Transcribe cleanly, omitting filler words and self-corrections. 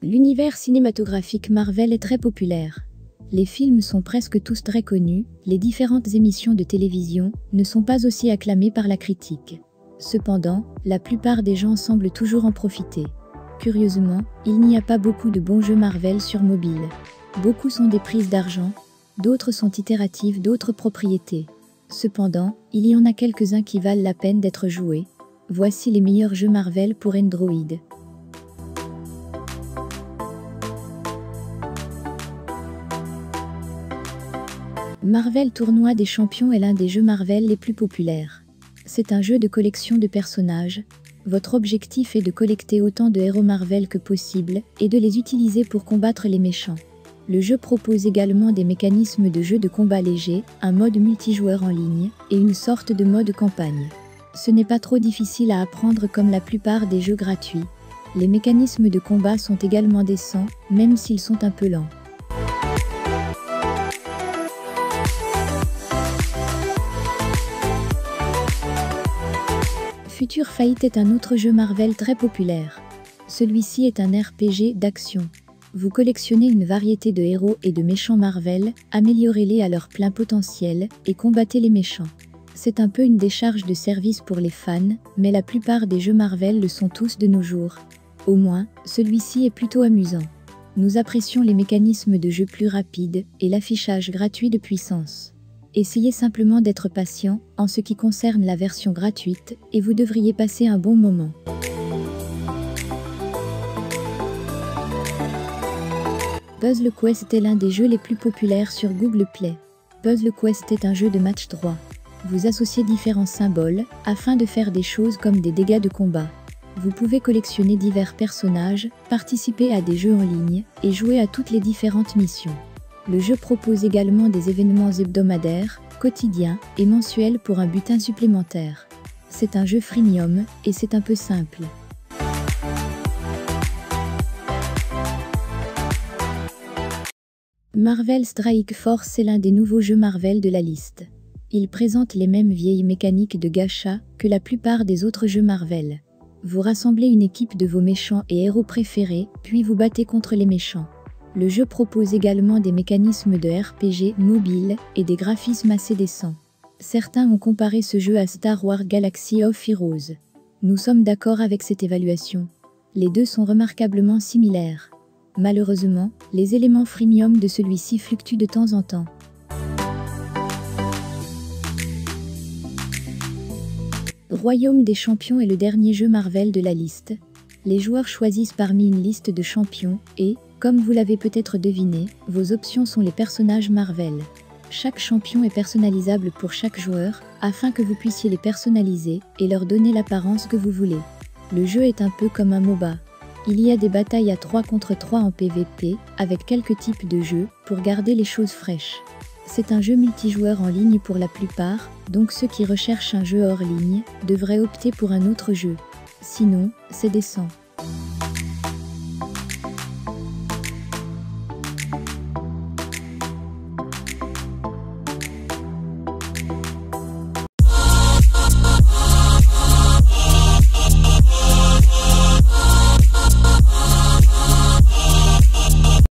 L'univers cinématographique Marvel est très populaire. Les films sont presque tous très connus, les différentes émissions de télévision ne sont pas aussi acclamées par la critique. Cependant, la plupart des gens semblent toujours en profiter. Curieusement, il n'y a pas beaucoup de bons jeux Marvel sur mobile. Beaucoup sont des prises d'argent, d'autres sont itératifs d'autres propriétés. Cependant, il y en a quelques-uns qui valent la peine d'être joués. Voici les meilleurs jeux Marvel pour Android. Marvel Tournoi des Champions est l'un des jeux Marvel les plus populaires. C'est un jeu de collection de personnages. Votre objectif est de collecter autant de héros Marvel que possible et de les utiliser pour combattre les méchants. Le jeu propose également des mécanismes de jeu de combat léger, un mode multijoueur en ligne et une sorte de mode campagne. Ce n'est pas trop difficile à apprendre comme la plupart des jeux gratuits. Les mécanismes de combat sont également décents, même s'ils sont un peu lents. Future Fight est un autre jeu Marvel très populaire. Celui-ci est un RPG d'action. Vous collectionnez une variété de héros et de méchants Marvel, améliorez-les à leur plein potentiel et combattez les méchants. C'est un peu une décharge de service pour les fans, mais la plupart des jeux Marvel le sont tous de nos jours. Au moins, celui-ci est plutôt amusant. Nous apprécions les mécanismes de jeu plus rapides et l'affichage gratuit de puissance. Essayez simplement d'être patient en ce qui concerne la version gratuite et vous devriez passer un bon moment. Puzzle Quest est l'un des jeux les plus populaires sur Google Play. Puzzle Quest est un jeu de match 3. Vous associez différents symboles afin de faire des choses comme des dégâts de combat. Vous pouvez collectionner divers personnages, participer à des jeux en ligne et jouer à toutes les différentes missions. Le jeu propose également des événements hebdomadaires, quotidiens et mensuels pour un butin supplémentaire. C'est un jeu freemium et c'est un peu simple. Marvel Strike Force est l'un des nouveaux jeux Marvel de la liste. Il présente les mêmes vieilles mécaniques de gacha que la plupart des autres jeux Marvel. Vous rassemblez une équipe de vos méchants et héros préférés, puis vous battez contre les méchants. Le jeu propose également des mécanismes de RPG mobile et des graphismes assez décents. Certains ont comparé ce jeu à Star Wars Galaxy of Heroes. Nous sommes d'accord avec cette évaluation. Les deux sont remarquablement similaires. Malheureusement, les éléments freemium de celui-ci fluctuent de temps en temps. Royaume des Champions est le dernier jeu Marvel de la liste. Les joueurs choisissent parmi une liste de champions et, comme vous l'avez peut-être deviné, vos options sont les personnages Marvel. Chaque champion est personnalisable pour chaque joueur, afin que vous puissiez les personnaliser et leur donner l'apparence que vous voulez. Le jeu est un peu comme un MOBA. Il y a des batailles à 3 contre 3 en PvP, avec quelques types de jeux, pour garder les choses fraîches. C'est un jeu multijoueur en ligne pour la plupart, donc ceux qui recherchent un jeu hors ligne devraient opter pour un autre jeu. Sinon, c'est décent.